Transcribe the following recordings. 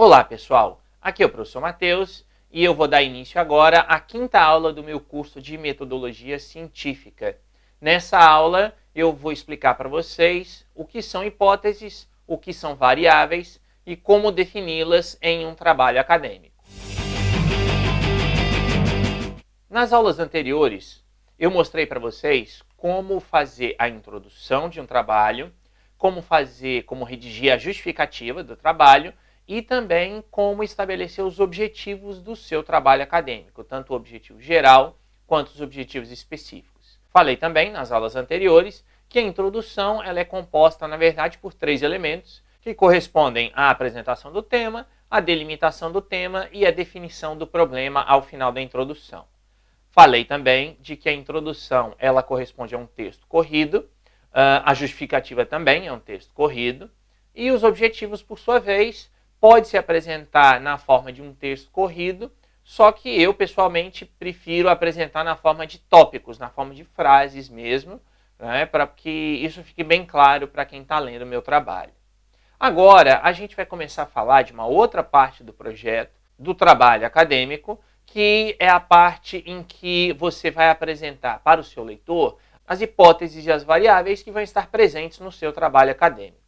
Olá pessoal, aqui é o professor Matheus e eu vou dar início agora à quinta aula do meu curso de metodologia científica. Nessa aula eu vou explicar para vocês o que são hipóteses, o que são variáveis e como defini-las em um trabalho acadêmico. Nas aulas anteriores eu mostrei para vocês como fazer a introdução de um trabalho, como redigir a justificativa do trabalho e também como estabelecer os objetivos do seu trabalho acadêmico, tanto o objetivo geral quanto os objetivos específicos. Falei também nas aulas anteriores que a introdução ela é composta, na verdade, por 3 elementos que correspondem à apresentação do tema, à delimitação do tema e à definição do problema ao final da introdução. Falei também de que a introdução ela corresponde a um texto corrido, a justificativa também é um texto corrido, e os objetivos, por sua vez, pode se apresentar na forma de um texto corrido, só que eu, pessoalmente, prefiro apresentar na forma de tópicos, na forma de frases mesmo, né, para que isso fique bem claro para quem está lendo o meu trabalho. Agora, a gente vai começar a falar de uma outra parte do projeto, do trabalho acadêmico, que é a parte em que você vai apresentar para o seu leitor as hipóteses e as variáveis que vão estar presentes no seu trabalho acadêmico.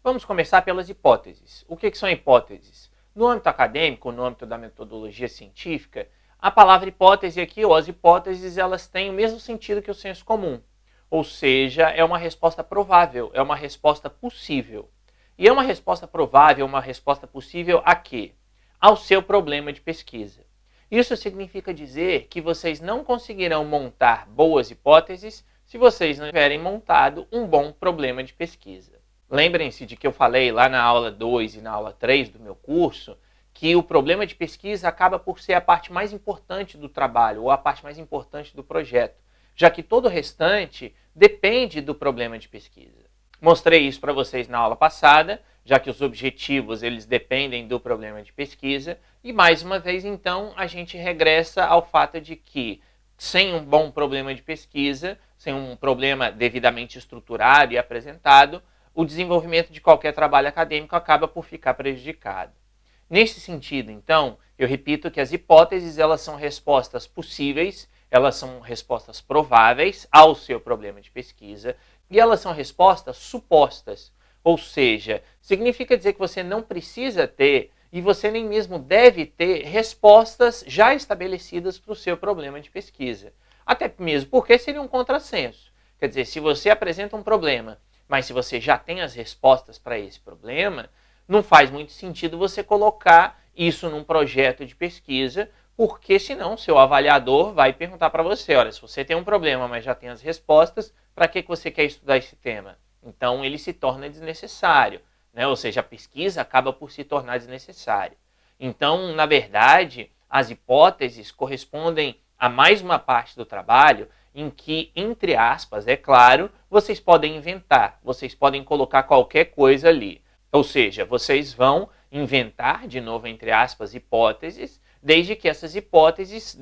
Vamos começar pelas hipóteses. O que são hipóteses? No âmbito acadêmico, no âmbito da metodologia científica, a palavra hipótese aqui, ou as hipóteses, elas têm o mesmo sentido que o senso comum. Ou seja, é uma resposta provável, é uma resposta possível. E é uma resposta provável, uma resposta possível a quê? Ao seu problema de pesquisa. Isso significa dizer que vocês não conseguirão montar boas hipóteses se vocês não tiverem montado um bom problema de pesquisa. Lembrem-se de que eu falei lá na aula 2 e na aula 3 do meu curso que o problema de pesquisa acaba por ser a parte mais importante do trabalho ou a parte mais importante do projeto, já que todo o restante depende do problema de pesquisa. Mostrei isso para vocês na aula passada, já que os objetivos eles dependem do problema de pesquisa, e mais uma vez então a gente regressa ao fato de que sem um bom problema de pesquisa, sem um problema devidamente estruturado e apresentado, o desenvolvimento de qualquer trabalho acadêmico acaba por ficar prejudicado. Nesse sentido, então, eu repito que as hipóteses elas são respostas possíveis, elas são respostas prováveis ao seu problema de pesquisa e elas são respostas supostas, ou seja, significa dizer que você não precisa ter e você nem mesmo deve ter respostas já estabelecidas para o seu problema de pesquisa. Até mesmo porque seria um contrassenso. Quer dizer, se você apresenta um problema, mas se você já tem as respostas para esse problema, não faz muito sentido você colocar isso num projeto de pesquisa, porque senão seu avaliador vai perguntar para você, olha, se você tem um problema, mas já tem as respostas, para que você quer estudar esse tema? Então ele se torna desnecessário, né? Ou seja, a pesquisa acaba por se tornar desnecessária. Então, na verdade, as hipóteses correspondem a mais uma parte do trabalho em que, entre aspas, é claro, vocês podem inventar, vocês podem colocar qualquer coisa ali. Ou seja, vocês vão inventar, de novo, entre aspas, hipóteses, desde que essas hipóteses,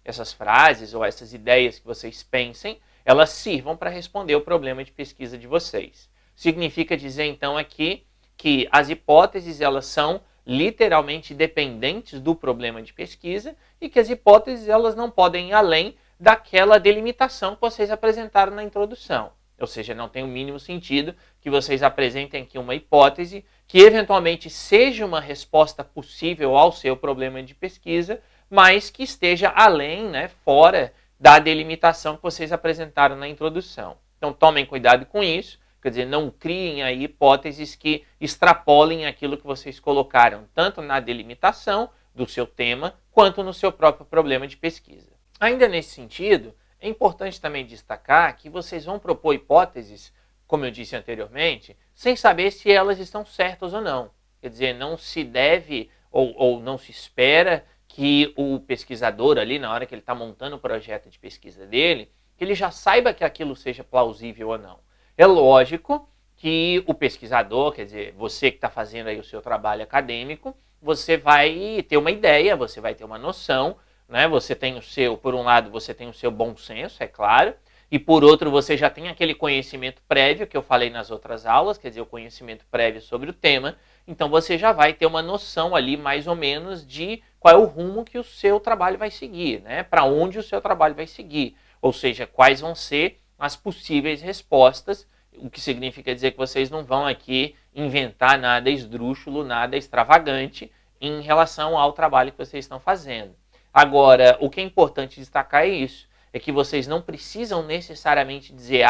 essas frases ou essas ideias que vocês pensem, elas sirvam para responder o problema de pesquisa de vocês. Significa dizer, então, aqui que as hipóteses elas são literalmente dependentes do problema de pesquisa e que as hipóteses elas não podem ir além daquela delimitação que vocês apresentaram na introdução. Ou seja, não tem o mínimo sentido que vocês apresentem aqui uma hipótese que eventualmente seja uma resposta possível ao seu problema de pesquisa, mas que esteja além, né, fora da delimitação que vocês apresentaram na introdução. Então tomem cuidado com isso, quer dizer, não criem aí hipóteses que extrapolem aquilo que vocês colocaram, tanto na delimitação do seu tema, quanto no seu próprio problema de pesquisa. Ainda nesse sentido, é importante também destacar que vocês vão propor hipóteses, como eu disse anteriormente, sem saber se elas estão certas ou não. Quer dizer, não se deve ou não se espera que o pesquisador ali, na hora que ele está montando o projeto de pesquisa dele, que ele já saiba que aquilo seja plausível ou não. É lógico que o pesquisador, quer dizer, você que está fazendo aí o seu trabalho acadêmico, você vai ter uma ideia, você vai ter uma noção, né? Você tem o seu, por um lado, você tem o seu bom senso, é claro, e por outro você já tem aquele conhecimento prévio que eu falei nas outras aulas, quer dizer, o conhecimento prévio sobre o tema, então você já vai ter uma noção ali mais ou menos de qual é o rumo que o seu trabalho vai seguir, né? Para onde o seu trabalho vai seguir, ou seja, quais vão ser as possíveis respostas, o que significa dizer que vocês não vão aqui inventar nada esdrúxulo, nada extravagante em relação ao trabalho que vocês estão fazendo. Agora, o que é importante destacar é isso, é que vocês não precisam necessariamente dizer,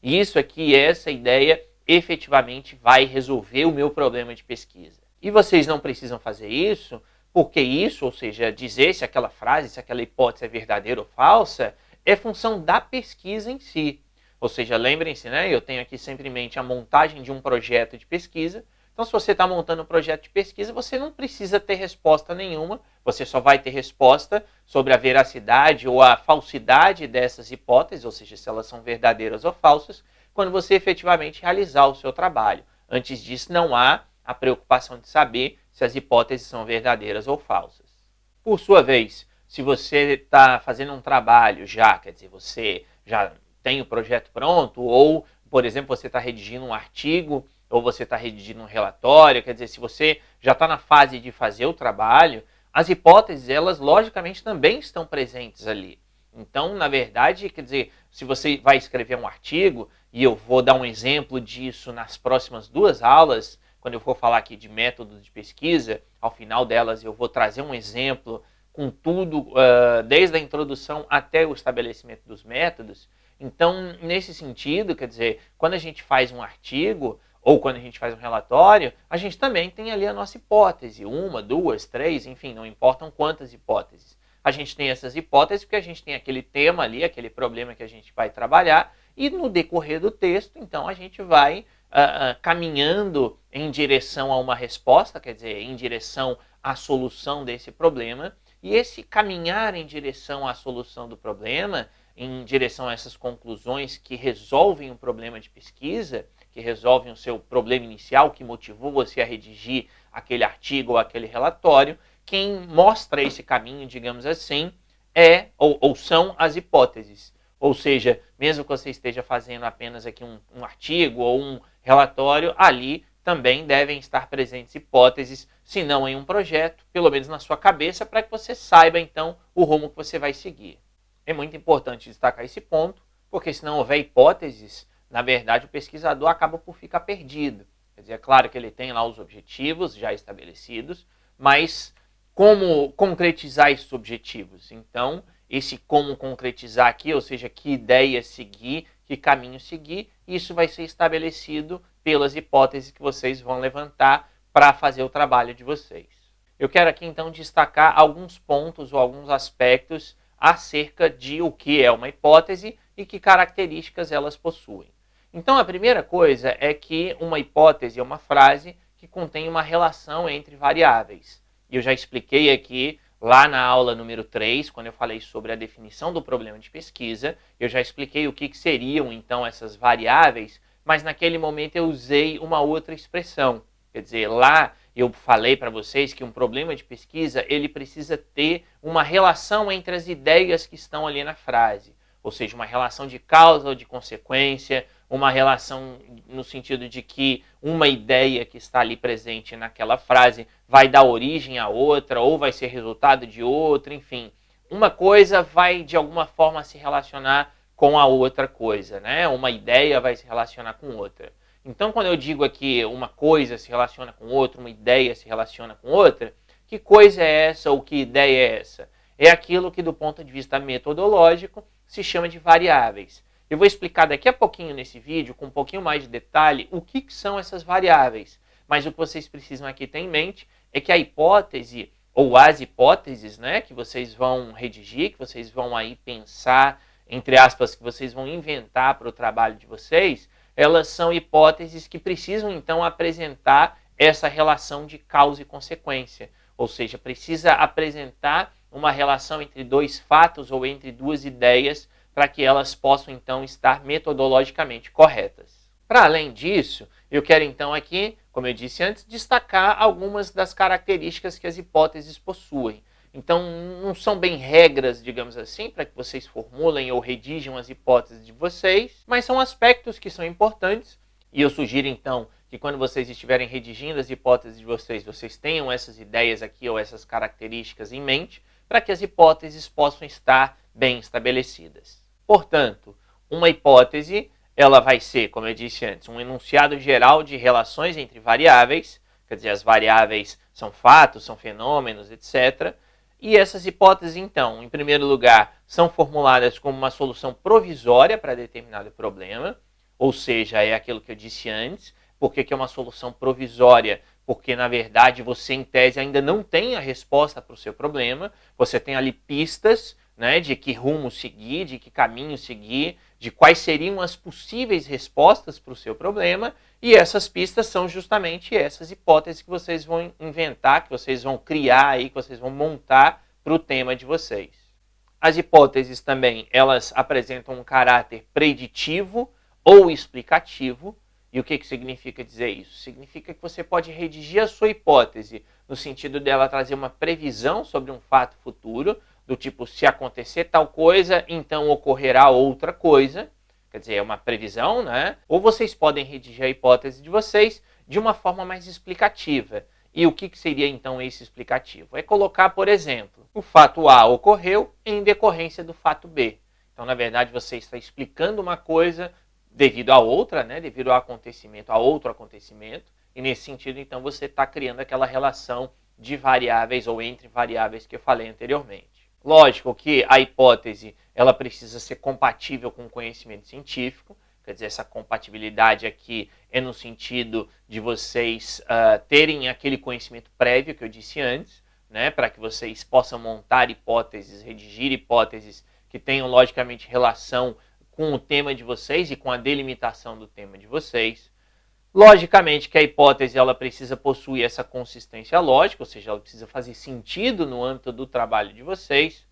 isso aqui, essa ideia, efetivamente vai resolver o meu problema de pesquisa. E vocês não precisam fazer isso, porque isso, ou seja, dizer se aquela frase, se aquela hipótese é verdadeira ou falsa, é função da pesquisa em si. Ou seja, lembrem-se, né, eu tenho aqui sempre em mente a montagem de um projeto de pesquisa. Então, se você está montando um projeto de pesquisa, você não precisa ter resposta nenhuma, você só vai ter resposta sobre a veracidade ou a falsidade dessas hipóteses, ou seja, se elas são verdadeiras ou falsas, quando você efetivamente realizar o seu trabalho. Antes disso, não há a preocupação de saber se as hipóteses são verdadeiras ou falsas. Por sua vez, se você está fazendo um trabalho já, quer dizer, você já tem o projeto pronto, ou, por exemplo, você está redigindo um artigo, ou você está redigindo um relatório, quer dizer, se você já está na fase de fazer o trabalho, as hipóteses, elas logicamente também estão presentes ali. Então, na verdade, quer dizer, se você vai escrever um artigo, e eu vou dar um exemplo disso nas próximas 2 aulas, quando eu for falar aqui de métodos de pesquisa, ao final delas eu vou trazer um exemplo com tudo, desde a introdução até o estabelecimento dos métodos. Então, nesse sentido, quer dizer, quando a gente faz um artigo, ou quando a gente faz um relatório, a gente também tem ali a nossa hipótese, 1, 2, 3, enfim, não importam quantas hipóteses. A gente tem essas hipóteses porque a gente tem aquele tema ali, aquele problema que a gente vai trabalhar, e no decorrer do texto, então, a gente vai caminhando em direção a uma resposta, quer dizer, em direção à solução desse problema, e esse caminhar em direção à solução do problema, em direção a essas conclusões que resolvem um problema de pesquisa, que resolvem o seu problema inicial, que motivou você a redigir aquele artigo ou aquele relatório, quem mostra esse caminho, digamos assim, ou são as hipóteses. Ou seja, mesmo que você esteja fazendo apenas aqui um artigo ou um relatório, ali também devem estar presentes hipóteses, se não em um projeto, pelo menos na sua cabeça, para que você saiba então o rumo que você vai seguir. É muito importante destacar esse ponto, porque se não houver hipóteses, na verdade o pesquisador acaba por ficar perdido. Quer dizer, é claro que ele tem lá os objetivos já estabelecidos, mas como concretizar esses objetivos? Então, esse como concretizar aqui, ou seja, que ideia seguir, que caminho seguir, isso vai ser estabelecido pelas hipóteses que vocês vão levantar para fazer o trabalho de vocês. Eu quero aqui então destacar alguns pontos ou alguns aspectos acerca de o que é uma hipótese e que características elas possuem. Então, a primeira coisa é que uma hipótese é uma frase que contém uma relação entre variáveis. Eu já expliquei aqui, lá na aula número 3, quando eu falei sobre a definição do problema de pesquisa, eu já expliquei o que seriam, então, essas variáveis, mas naquele momento eu usei uma outra expressão. Quer dizer, lá eu falei para vocês que um problema de pesquisa, ele precisa ter uma relação entre as ideias que estão ali na frase. Ou seja, uma relação de causa ou de consequência, uma relação no sentido de que uma ideia que está ali presente naquela frase vai dar origem a outra, ou vai ser resultado de outra, enfim. Uma coisa vai, de alguma forma, se relacionar com a outra coisa, né? Uma ideia vai se relacionar com outra. Então, quando eu digo aqui uma coisa se relaciona com outra, uma ideia se relaciona com outra, que coisa é essa ou que ideia é essa? É aquilo que, do ponto de vista metodológico, se chama de variáveis. Eu vou explicar daqui a pouquinho nesse vídeo, com um pouquinho mais de detalhe, o que são essas variáveis. Mas o que vocês precisam aqui ter em mente é que a hipótese, ou as hipóteses, né, que vocês vão redigir, que vocês vão aí pensar, entre aspas, que vocês vão inventar para o trabalho de vocês, elas são hipóteses que precisam, então, apresentar essa relação de causa e consequência. Ou seja, precisa apresentar uma relação entre 2 fatos ou entre 2 ideias para que elas possam, então, estar metodologicamente corretas. Para além disso, eu quero, então, aqui, como eu disse antes, destacar algumas das características que as hipóteses possuem. Então, não são bem regras, digamos assim, para que vocês formulem ou redigam as hipóteses de vocês, mas são aspectos que são importantes E eu sugiro, então, que quando vocês estiverem redigindo as hipóteses de vocês, vocês tenham essas ideias aqui ou essas características em mente, para que as hipóteses possam estar bem estabelecidas. Portanto, uma hipótese, ela vai ser, como eu disse antes, um enunciado geral de relações entre variáveis, quer dizer, as variáveis são fatos, são fenômenos, etc. E essas hipóteses, então, em primeiro lugar, são formuladas como uma solução provisória para determinado problema, ou seja, é aquilo que eu disse antes. Por que é uma solução provisória? Porque, na verdade, você, em tese, ainda não tem a resposta para o seu problema, você tem ali pistas, né, de que rumo seguir, de que caminho seguir, de quais seriam as possíveis respostas para o seu problema, e essas pistas são justamente essas hipóteses que vocês vão inventar, que vocês vão criar aí, que vocês vão montar para o tema de vocês. As hipóteses também, elas apresentam um caráter preditivo ou explicativo. E o que significa dizer isso? Significa que você pode redigir a sua hipótese no sentido dela trazer uma previsão sobre um fato futuro, do tipo, se acontecer tal coisa, então ocorrerá outra coisa. Quer dizer, é uma previsão, né? Ou vocês podem redigir a hipótese de vocês de uma forma mais explicativa. E o que seria então esse explicativo? É colocar, por exemplo, o fato A ocorreu em decorrência do fato B. Então, na verdade, você está explicando uma coisa devido a outra, né? Devido ao acontecimento, a outro acontecimento. E nesse sentido, então, você está criando aquela relação de variáveis ou entre variáveis que eu falei anteriormente. Lógico que a hipótese ela precisa ser compatível com o conhecimento científico, quer dizer, essa compatibilidade aqui é no sentido de vocês terem aquele conhecimento prévio que eu disse antes, né, para que vocês possam montar hipóteses, redigir hipóteses que tenham logicamente relação com o tema de vocês e com a delimitação do tema de vocês. Logicamente que a hipótese ela precisa possuir essa consistência lógica, ou seja, ela precisa fazer sentido no âmbito do trabalho de vocês.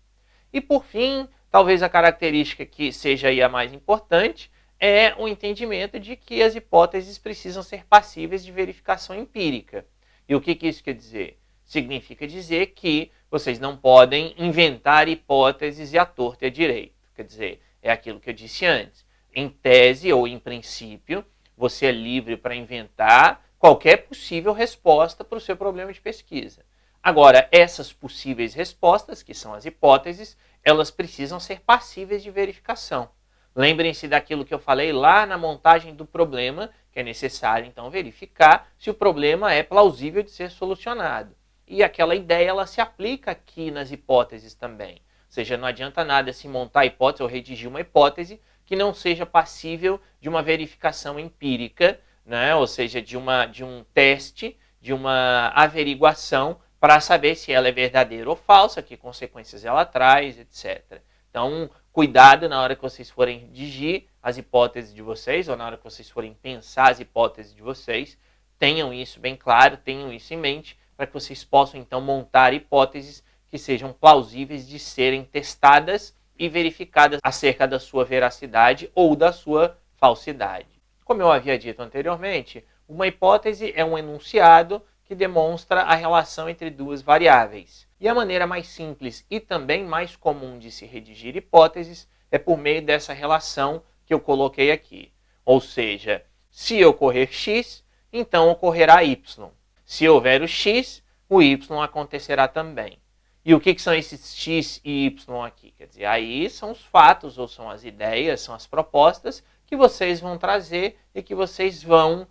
E por fim, talvez a característica que seja aí a mais importante é o entendimento de que as hipóteses precisam ser passíveis de verificação empírica. E o que isso quer dizer? Significa dizer que vocês não podem inventar hipóteses e à torta e à direito. Quer dizer, é aquilo que eu disse antes. Em tese ou em princípio, você é livre para inventar qualquer possível resposta para o seu problema de pesquisa. Agora, essas possíveis respostas, que são as hipóteses, elas precisam ser passíveis de verificação. Lembrem-se daquilo que eu falei lá na montagem do problema, que é necessário, então, verificar se o problema é plausível de ser solucionado. E aquela ideia, ela se aplica aqui nas hipóteses também. Ou seja, não adianta nada se montar a hipótese ou redigir uma hipótese que não seja passível de uma verificação empírica, né? Ou seja, de um teste, de uma averiguação para saber se ela é verdadeira ou falsa, que consequências ela traz, etc. Então, cuidado na hora que vocês forem redigir as hipóteses de vocês, ou na hora que vocês forem pensar as hipóteses de vocês, tenham isso bem claro, tenham isso em mente, para que vocês possam, então, montar hipóteses que sejam plausíveis de serem testadas e verificadas acerca da sua veracidade ou da sua falsidade. Como eu havia dito anteriormente, uma hipótese é um enunciado que demonstra a relação entre duas variáveis. E a maneira mais simples e também mais comum de se redigir hipóteses é por meio dessa relação que eu coloquei aqui. Ou seja, se ocorrer x, então ocorrerá y. Se houver o x, o y acontecerá também. E o que são esses x e y aqui? Quer dizer, aí são os fatos, ou são as ideias, são as propostas que vocês vão trazer e que vocês vão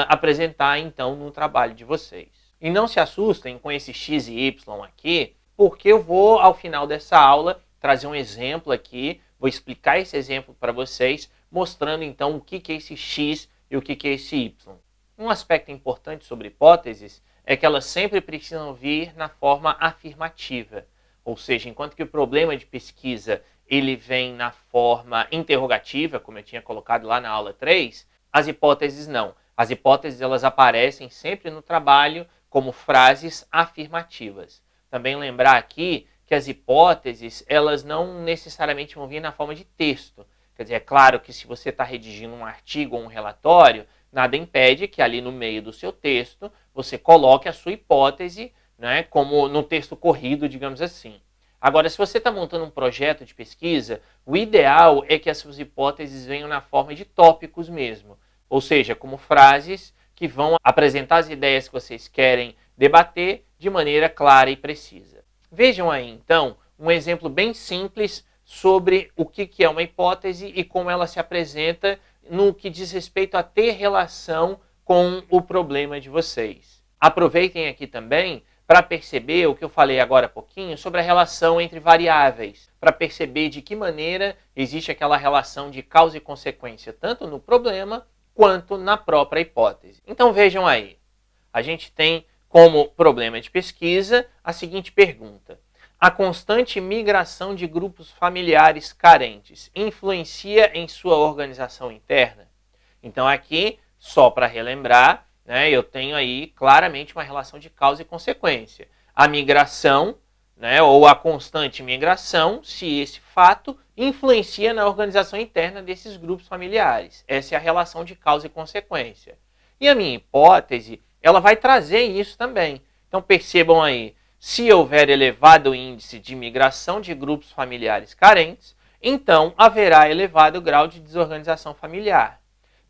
apresentar, então, no trabalho de vocês. E não se assustem com esse x e y aqui, porque eu vou, ao final dessa aula, trazer um exemplo aqui, vou explicar esse exemplo para vocês, mostrando, então, o que é esse x e o que é esse y. Um aspecto importante sobre hipóteses é que elas sempre precisam vir na forma afirmativa. Ou seja, enquanto que o problema de pesquisa ele vem na forma interrogativa, como eu tinha colocado lá na aula 3, as hipóteses não. As hipóteses elas aparecem sempre no trabalho como frases afirmativas. Também lembrar aqui que as hipóteses elas não necessariamente vão vir na forma de texto. Quer dizer, é claro que se você está redigindo um artigo ou um relatório, nada impede que ali no meio do seu texto você coloque a sua hipótese, né, como no texto corrido, digamos assim. Agora, se você está montando um projeto de pesquisa, o ideal é que as suas hipóteses venham na forma de tópicos mesmo. ou seja, como frases que vão apresentar as ideias que vocês querem debater de maneira clara e precisa. Vejam aí, então, um exemplo bem simples sobre o que é uma hipótese e como ela se apresenta no que diz respeito a ter relação com o problema de vocês. Aproveitem aqui também para perceber o que eu falei agora há pouquinho sobre a relação entre variáveis, para perceber de que maneira existe aquela relação de causa e consequência, tanto no problema quanto na própria hipótese. Então vejam aí, a gente tem como problema de pesquisa a seguinte pergunta: a constante migração de grupos familiares carentes influencia em sua organização interna? Então aqui, só para relembrar, eu tenho aí claramente uma relação de causa e consequência. A migração, ou a constante migração, se esse fato influencia na organização interna desses grupos familiares. Essa é a relação de causa e consequência. E a minha hipótese, ela vai trazer isso também. Então percebam aí, se houver elevado índice de migração de grupos familiares carentes, então haverá elevado grau de desorganização familiar.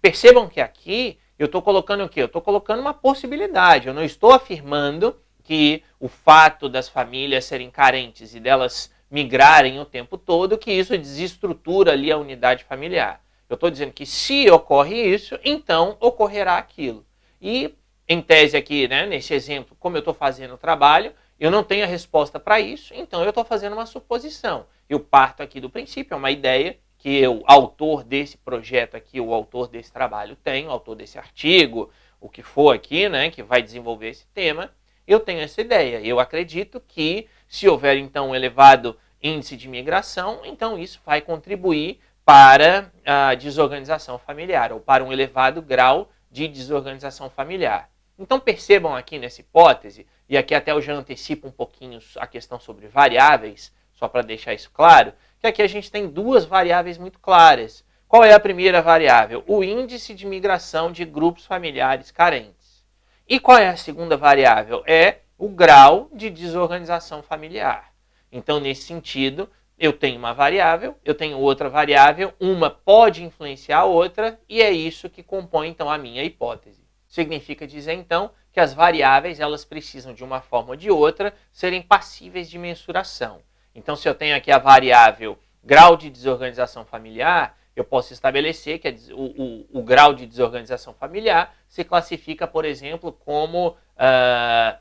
Percebam que aqui eu estou colocando o quê? Eu estou colocando uma possibilidade. Eu não estou afirmando que o fato das famílias serem carentes e delas migrarem o tempo todo, que isso desestrutura ali a unidade familiar. Eu estou dizendo que se ocorre isso, então ocorrerá aquilo. E, em tese aqui, nesse exemplo, como eu estou fazendo o trabalho, eu não tenho a resposta para isso, então eu estou fazendo uma suposição. Eu parto aqui do princípio, é uma ideia que o autor desse projeto aqui, o autor desse trabalho tem, o autor desse artigo, o que for aqui, que vai desenvolver esse tema, eu tenho essa ideia. Eu acredito que se houver então um elevado índice de migração, então isso vai contribuir para a desorganização familiar, ou para um elevado grau de desorganização familiar. Então percebam aqui nessa hipótese, e aqui até eu já antecipo um pouquinho a questão sobre variáveis, só para deixar isso claro, que aqui a gente tem duas variáveis muito claras. Qual é a primeira variável? O índice de migração de grupos familiares carentes. E qual é a segunda variável? É o grau de desorganização familiar. Então, nesse sentido, eu tenho uma variável, eu tenho outra variável, uma pode influenciar a outra, e é isso que compõe, então, a minha hipótese. Significa dizer, então, que as variáveis elas precisam, de uma forma ou de outra, serem passíveis de mensuração. Então, se eu tenho aqui a variável grau de desorganização familiar, eu posso estabelecer que o grau de desorganização familiar se classifica, por exemplo, como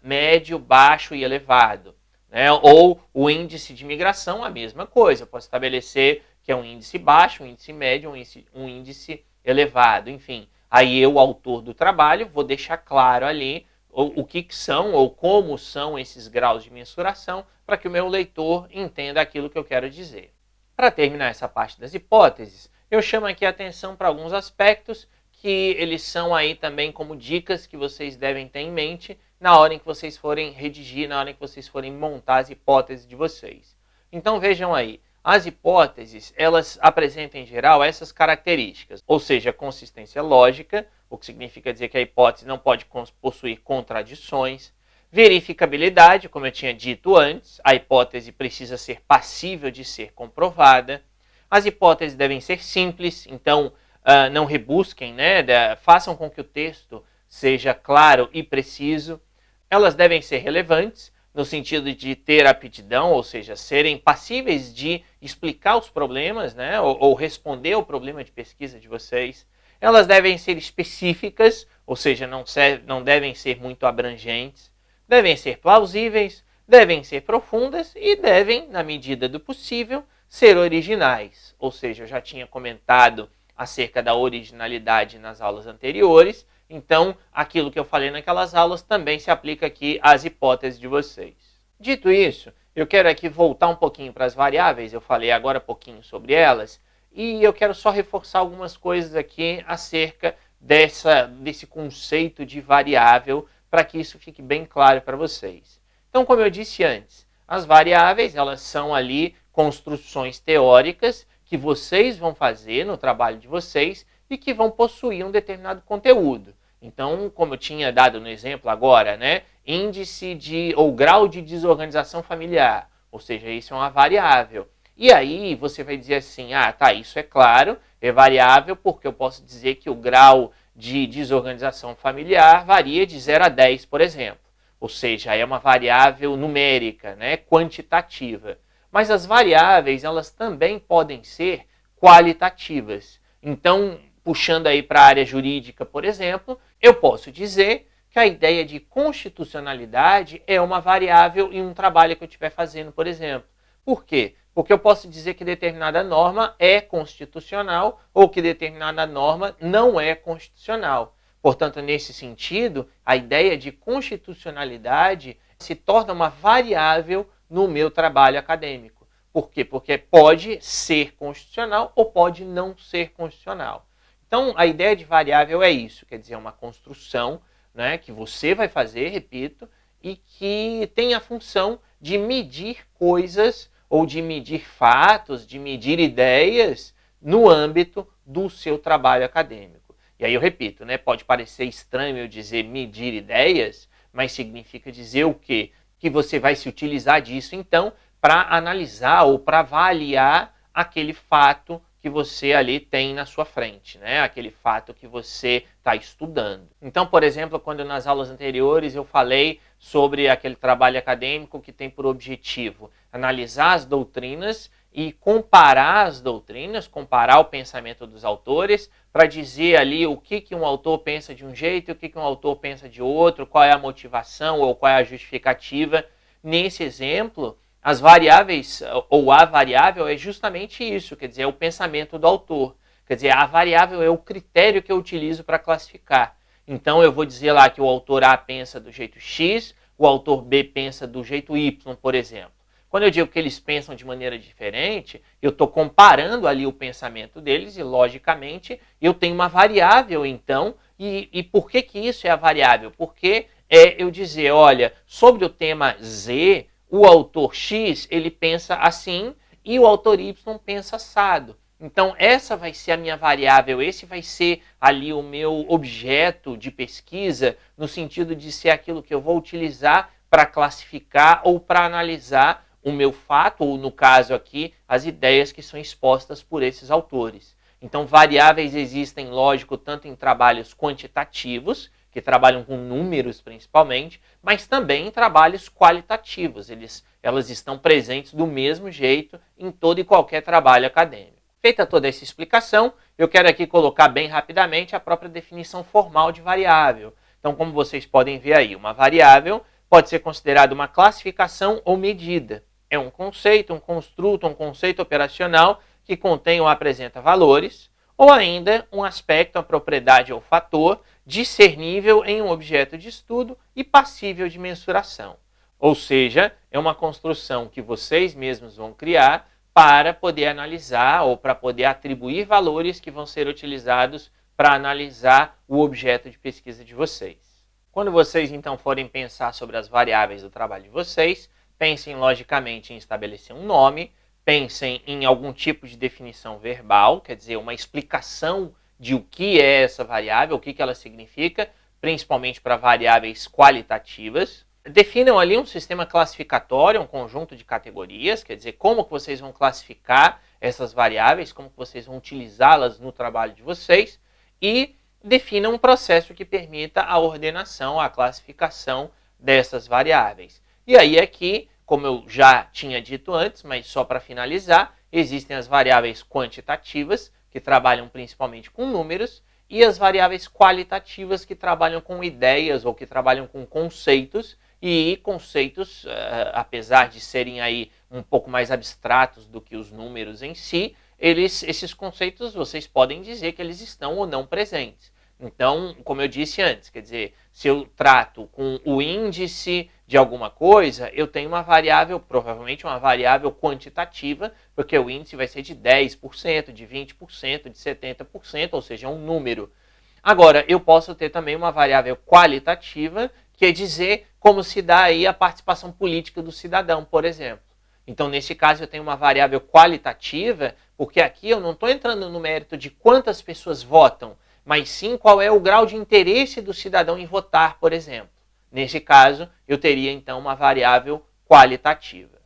médio, baixo e elevado. Ou o índice de migração, a mesma coisa. Eu posso estabelecer que é um índice baixo, um índice médio, um índice elevado. Enfim, aí eu, autor do trabalho, vou deixar claro ali o que são ou como são esses graus de mensuração para que o meu leitor entenda aquilo que eu quero dizer. Para terminar essa parte das hipóteses, eu chamo aqui a atenção para alguns aspectos que eles são aí também como dicas que vocês devem ter em mente na hora em que vocês forem redigir, na hora em que vocês forem montar as hipóteses de vocês. Então vejam aí, as hipóteses, elas apresentam em geral essas características, ou seja, consistência lógica, o que significa dizer que a hipótese não pode possuir contradições, verificabilidade, como eu tinha dito antes, a hipótese precisa ser passível de ser comprovada, as hipóteses devem ser simples, então não rebusquem, façam com que o texto seja claro e preciso, elas devem ser relevantes, no sentido de ter aptidão, ou seja, serem passíveis de explicar os problemas, ou responder ao problema de pesquisa de vocês. Elas devem ser específicas, ou seja, não devem ser muito abrangentes, devem ser plausíveis, devem ser profundas e devem, na medida do possível, ser originais. Ou seja, eu já tinha comentado acerca da originalidade nas aulas anteriores, então aquilo que eu falei naquelas aulas também se aplica aqui às hipóteses de vocês. Dito isso, eu quero aqui voltar um pouquinho para as variáveis, eu falei agora um pouquinho sobre elas, e eu quero só reforçar algumas coisas aqui acerca desse conceito de variável, para que isso fique bem claro para vocês. Então, como eu disse antes, as variáveis elas são ali construções teóricas que vocês vão fazer no trabalho de vocês e que vão possuir um determinado conteúdo. Então, como eu tinha dado no exemplo agora, índice ou grau de desorganização familiar, ou seja, isso é uma variável. E aí você vai dizer assim, isso é claro, é variável porque eu posso dizer que o grau de desorganização familiar varia de 0 a 10, por exemplo. Ou seja, é uma variável numérica, né, quantitativa. Mas as variáveis, elas também podem ser qualitativas. Então, puxando aí para a área jurídica, por exemplo, eu posso dizer que a ideia de constitucionalidade é uma variável em um trabalho que eu estiver fazendo, por exemplo. Por quê? Porque eu posso dizer que determinada norma é constitucional ou que determinada norma não é constitucional. Portanto, nesse sentido, a ideia de constitucionalidade se torna uma variável no meu trabalho acadêmico. Por quê? Porque pode ser constitucional ou pode não ser constitucional. Então, a ideia de variável é isso, quer dizer, é uma construção, né, que você vai fazer, repito, e que tem a função de medir coisas ou de medir fatos, de medir ideias no âmbito do seu trabalho acadêmico. E aí eu repito, né, pode parecer estranho eu dizer medir ideias, mas significa dizer o quê? Que você vai se utilizar disso, então, para analisar ou para avaliar aquele fato que você ali tem na sua frente, né? Aquele fato que você está estudando. Então, por exemplo, quando nas aulas anteriores eu falei sobre aquele trabalho acadêmico que tem por objetivo analisar as doutrinas e comparar as doutrinas, comparar o pensamento dos autores, para dizer ali o que um autor pensa de um jeito e o que um autor pensa de outro, qual é a motivação ou qual é a justificativa. Nesse exemplo, as variáveis, ou a variável, é justamente isso, quer dizer, é o pensamento do autor. Quer dizer, a variável é o critério que eu utilizo para classificar. Então, eu vou dizer lá que o autor A pensa do jeito X, o autor B pensa do jeito Y, por exemplo. Quando eu digo que eles pensam de maneira diferente, eu estou comparando ali o pensamento deles e, logicamente, eu tenho uma variável, então, e por que isso é a variável? Porque é eu dizer, olha, sobre o tema Z, o autor X, ele pensa assim e o autor Y pensa assado. Então, essa vai ser a minha variável, esse vai ser ali o meu objeto de pesquisa, no sentido de ser aquilo que eu vou utilizar para classificar ou para analisar o meu fato, ou no caso aqui, as ideias que são expostas por esses autores. Então, variáveis existem, lógico, tanto em trabalhos quantitativos, que trabalham com números principalmente, mas também em trabalhos qualitativos. Elas estão presentes do mesmo jeito em todo e qualquer trabalho acadêmico. Feita toda essa explicação, eu quero aqui colocar bem rapidamente a própria definição formal de variável. Então, como vocês podem ver aí, uma variável pode ser considerada uma classificação ou medida. É um conceito, um construto, um conceito operacional que contém ou apresenta valores, ou ainda um aspecto, uma propriedade ou fator discernível em um objeto de estudo e passível de mensuração. Ou seja, é uma construção que vocês mesmos vão criar para poder analisar ou para poder atribuir valores que vão ser utilizados para analisar o objeto de pesquisa de vocês. Quando vocês então forem pensar sobre as variáveis do trabalho de vocês, pensem logicamente em estabelecer um nome, pensem em algum tipo de definição verbal, quer dizer, uma explicação de o que é essa variável, o que ela significa, principalmente para variáveis qualitativas. Definam ali um sistema classificatório, um conjunto de categorias, quer dizer, como que vocês vão classificar essas variáveis, como que vocês vão utilizá-las no trabalho de vocês, e definam um processo que permita a ordenação, a classificação dessas variáveis. E aí aqui, como eu já tinha dito antes, mas só para finalizar, existem as variáveis quantitativas, que trabalham principalmente com números, e as variáveis qualitativas, que trabalham com ideias ou que trabalham com conceitos, e conceitos, apesar de serem aí um pouco mais abstratos do que os números em si, esses conceitos vocês podem dizer que eles estão ou não presentes. Então, como eu disse antes, quer dizer, se eu trato com o índice de alguma coisa, eu tenho uma variável, provavelmente uma variável quantitativa, porque o índice vai ser de 10%, de 20%, de 70%, ou seja, é um número. Agora, eu posso ter também uma variável qualitativa, que é dizer como se dá aí a participação política do cidadão, por exemplo. Então, nesse caso, eu tenho uma variável qualitativa, porque aqui eu não estou entrando no mérito de quantas pessoas votam, mas sim qual é o grau de interesse do cidadão em votar, por exemplo. Nesse caso, eu teria então uma variável qualitativa.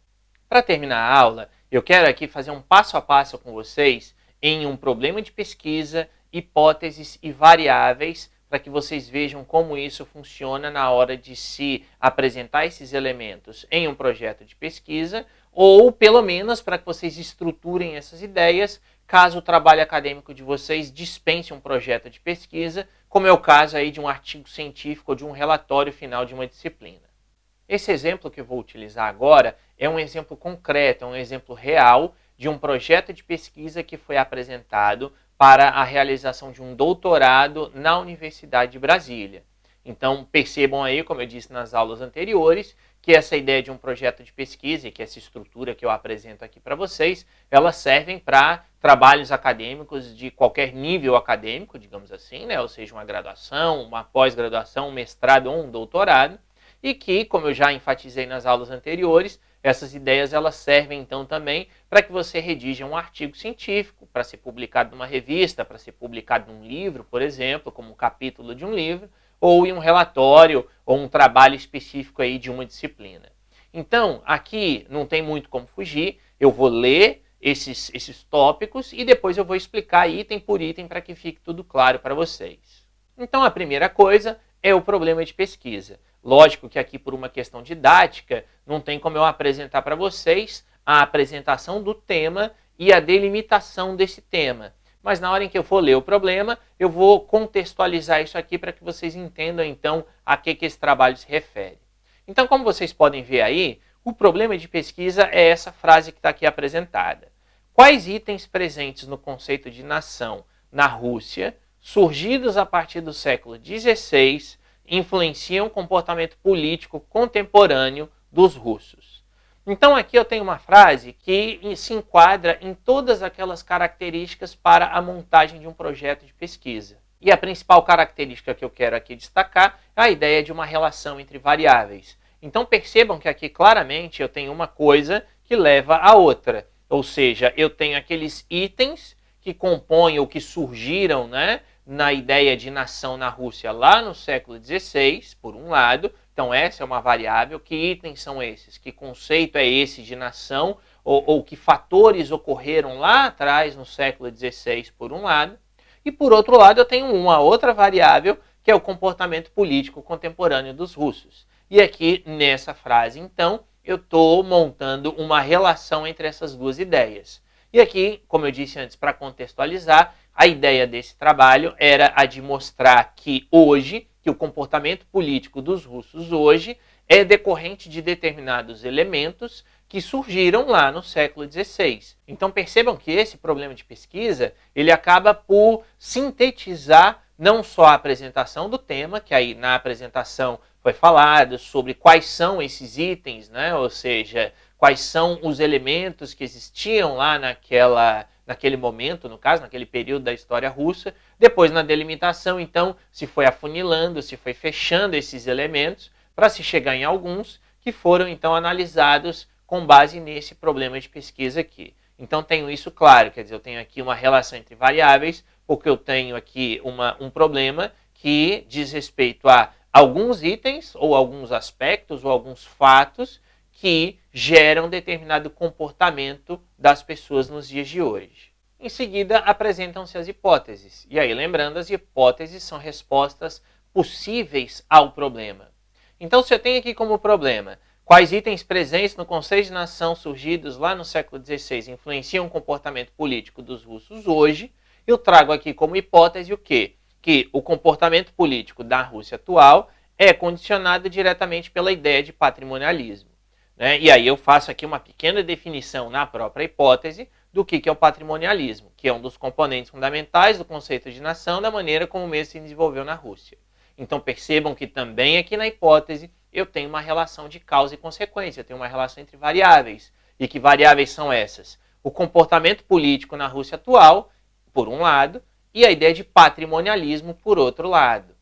Para terminar a aula, eu quero aqui fazer um passo a passo com vocês em um problema de pesquisa hipóteses e variáveis para que vocês vejam como isso funciona na hora de se apresentar esses elementos em um projeto de pesquisa, ou pelo menos para que vocês estruturem essas ideias, caso o trabalho acadêmico de vocês dispense um projeto de pesquisa, como é o caso aí de um artigo científico ou de um relatório final de uma disciplina. Esse exemplo que eu vou utilizar agora é um exemplo concreto, é um exemplo real de um projeto de pesquisa que foi apresentado para a realização de um doutorado na Universidade de Brasília. Então percebam aí, como eu disse nas aulas anteriores, que essa ideia de um projeto de pesquisa e que essa estrutura que eu apresento aqui para vocês, elas servem para trabalhos acadêmicos de qualquer nível acadêmico, digamos assim, né? Ou seja, uma graduação, uma pós-graduação, um mestrado ou um doutorado, e que, como eu já enfatizei nas aulas anteriores, essas ideias elas servem então também para que você redija um artigo científico, para ser publicado numa revista, para ser publicado num livro, por exemplo, como um capítulo de um livro, ou em um relatório ou um trabalho específico aí de uma disciplina. Então, aqui não tem muito como fugir, eu vou ler esses tópicos e depois eu vou explicar item por item para que fique tudo claro para vocês. Então, a primeira coisa é o problema de pesquisa. Lógico que aqui, por uma questão didática, não tem como eu apresentar para vocês a apresentação do tema e a delimitação desse tema. Mas na hora em que eu for ler o problema, eu vou contextualizar isso aqui para que vocês entendam, então, a que esse trabalho se refere. Então, como vocês podem ver aí, o problema de pesquisa é essa frase que está aqui apresentada. Quais itens presentes no conceito de nação na Rússia, surgidos a partir do século XVI, influenciam o comportamento político contemporâneo dos russos? Então aqui eu tenho uma frase que se enquadra em todas aquelas características para a montagem de um projeto de pesquisa. E a principal característica que eu quero aqui destacar é a ideia de uma relação entre variáveis. Então percebam que aqui claramente eu tenho uma coisa que leva a outra. Ou seja, eu tenho aqueles itens que compõem ou que surgiram, né, na ideia de nação na Rússia lá no século XVI, por um lado. Então essa é uma variável. Que itens são esses? Que conceito é esse de nação? Ou que fatores ocorreram lá atrás no século XVI, por um lado. E por outro lado eu tenho uma outra variável, que é o comportamento político contemporâneo dos russos. E aqui nessa frase, então, eu estou montando uma relação entre essas duas ideias. E aqui, como eu disse antes, para contextualizar, a ideia desse trabalho era a de mostrar que hoje, que o comportamento político dos russos hoje é decorrente de determinados elementos que surgiram lá no século XVI. Então percebam que esse problema de pesquisa, ele acaba por sintetizar não só a apresentação do tema, que aí na apresentação foi falado sobre quais são esses itens, né? Ou seja, quais são os elementos que existiam lá naquele momento, no caso, naquele período da história russa. Depois, na delimitação, então, se foi afunilando, se foi fechando esses elementos, para se chegar em alguns que foram, então, analisados com base nesse problema de pesquisa aqui. Então, tenho isso claro, quer dizer, eu tenho aqui uma relação entre variáveis, porque eu tenho aqui um problema que diz respeito a alguns itens, ou alguns aspectos, ou alguns fatos que geram determinado comportamento das pessoas nos dias de hoje. Em seguida, apresentam-se as hipóteses. E aí, lembrando, as hipóteses são respostas possíveis ao problema. Então, se eu tenho aqui como problema quais itens presentes no conceito de nação surgidos lá no século XVI influenciam o comportamento político dos russos hoje, eu trago aqui como hipótese o quê? Que o comportamento político da Rússia atual é condicionado diretamente pela ideia de patrimonialismo. Né? E aí eu faço aqui uma pequena definição na própria hipótese do que é o patrimonialismo, que é um dos componentes fundamentais do conceito de nação, da maneira como o mesmo se desenvolveu na Rússia. Então percebam que também aqui na hipótese eu tenho uma relação de causa e consequência, eu tenho uma relação entre variáveis. E que variáveis são essas? O comportamento político na Rússia atual, por um lado, e a ideia de patrimonialismo, por outro lado.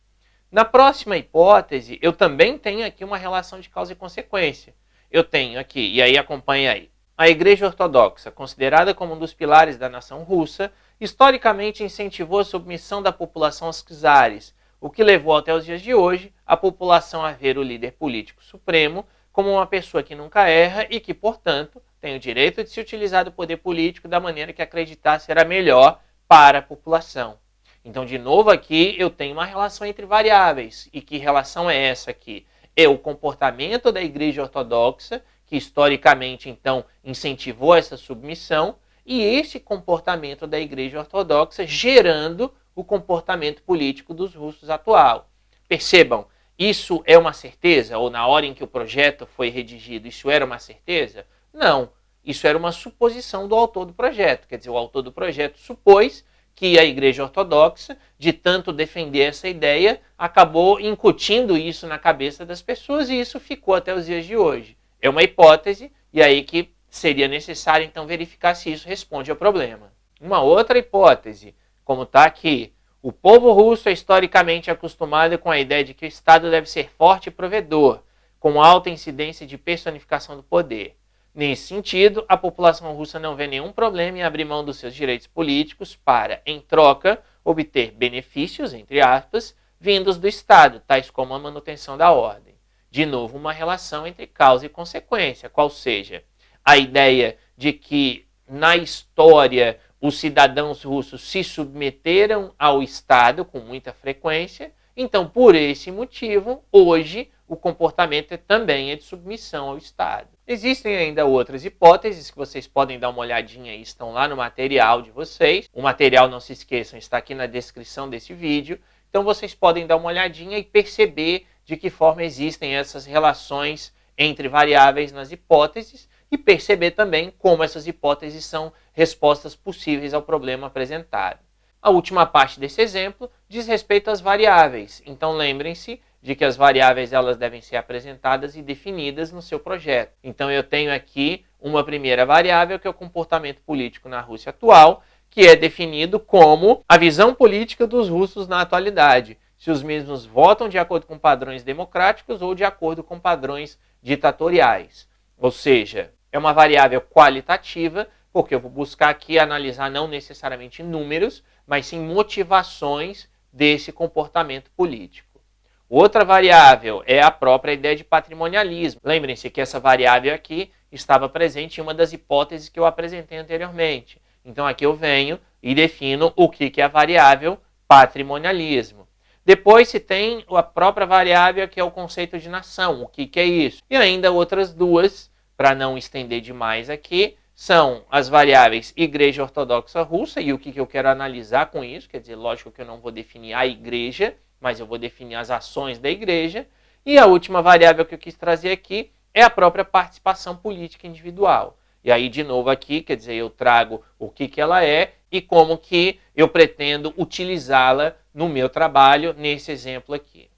Na próxima hipótese, eu também tenho aqui uma relação de causa e consequência. Eu tenho aqui, e aí acompanha aí, a Igreja Ortodoxa, considerada como um dos pilares da nação russa, historicamente incentivou a submissão da população aos czares, o que levou até os dias de hoje a população a ver o líder político supremo como uma pessoa que nunca erra e que, portanto, tem o direito de se utilizar do poder político da maneira que acreditar será melhor para a população. Então, de novo aqui, eu tenho uma relação entre variáveis. E que relação é essa aqui? É o comportamento da Igreja Ortodoxa, que historicamente, então, incentivou essa submissão, e esse comportamento da Igreja Ortodoxa gerando o comportamento político dos russos atual. Percebam, isso é uma certeza? Ou na hora em que o projeto foi redigido, isso era uma certeza? Não, isso era uma suposição do autor do projeto. Quer dizer, o autor do projeto supôs que a Igreja Ortodoxa, de tanto defender essa ideia, acabou incutindo isso na cabeça das pessoas e isso ficou até os dias de hoje. É uma hipótese, e aí que seria necessário então verificar se isso responde ao problema. Uma outra hipótese, como está aqui, o povo russo é historicamente acostumado com a ideia de que o Estado deve ser forte e provedor, com alta incidência de personificação do poder. Nesse sentido, a população russa não vê nenhum problema em abrir mão dos seus direitos políticos para, em troca, obter benefícios, entre aspas, vindos do Estado, tais como a manutenção da ordem. De novo, uma relação entre causa e consequência, qual seja a ideia de que, na história, os cidadãos russos se submeteram ao Estado com muita frequência, então, por esse motivo, hoje, o comportamento também é de submissão ao Estado. Existem ainda outras hipóteses que vocês podem dar uma olhadinha e estão lá no material de vocês. O material, não se esqueçam, está aqui na descrição desse vídeo. Então vocês podem dar uma olhadinha e perceber de que forma existem essas relações entre variáveis nas hipóteses e perceber também como essas hipóteses são respostas possíveis ao problema apresentado. A última parte desse exemplo diz respeito às variáveis. Então lembrem-se de que as variáveis elas devem ser apresentadas e definidas no seu projeto. Então eu tenho aqui uma primeira variável que é o comportamento político na Rússia atual, que é definido como a visão política dos russos na atualidade, se os mesmos votam de acordo com padrões democráticos ou de acordo com padrões ditatoriais. Ou seja, é uma variável qualitativa, porque eu vou buscar aqui analisar não necessariamente números, mas sim motivações desse comportamento político. Outra variável é a própria ideia de patrimonialismo. Lembrem-se que essa variável aqui estava presente em uma das hipóteses que eu apresentei anteriormente. Então aqui eu venho e defino o que é a variável patrimonialismo. Depois se tem a própria variável que é o conceito de nação, o que é isso. E ainda outras duas, para não estender demais aqui, são as variáveis Igreja Ortodoxa Russa e o que eu quero analisar com isso. Quer dizer, lógico que eu não vou definir a igreja, mas eu vou definir as ações da igreja. E a última variável que eu quis trazer aqui é a própria participação política individual. E aí, de novo aqui, quer dizer, eu trago o que ela é e como que eu pretendo utilizá-la no meu trabalho, nesse exemplo aqui.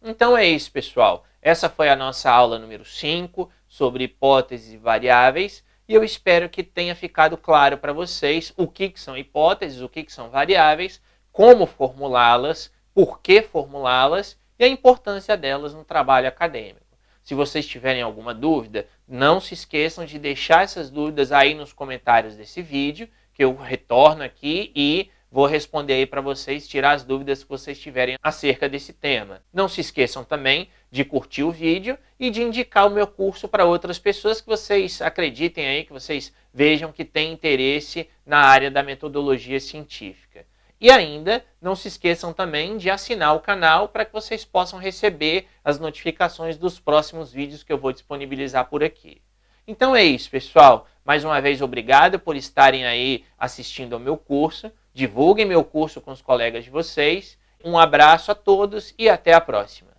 Então é isso, pessoal. Essa foi a nossa aula número 5 sobre hipóteses e variáveis. E eu espero que tenha ficado claro para vocês o que são hipóteses, o que são variáveis, como formulá-las, por que formulá-las e a importância delas no trabalho acadêmico. Se vocês tiverem alguma dúvida, não se esqueçam de deixar essas dúvidas aí nos comentários desse vídeo, que eu retorno aqui e vou responder aí para vocês, tirar as dúvidas que vocês tiverem acerca desse tema. Não se esqueçam também de curtir o vídeo e de indicar o meu curso para outras pessoas que vocês acreditem aí, que vocês vejam que têm interesse na área da metodologia científica. E ainda, não se esqueçam também de assinar o canal para que vocês possam receber as notificações dos próximos vídeos que eu vou disponibilizar por aqui. Então é isso, pessoal. Mais uma vez, obrigado por estarem aí assistindo ao meu curso. Divulguem meu curso com os colegas de vocês. Um abraço a todos e até a próxima.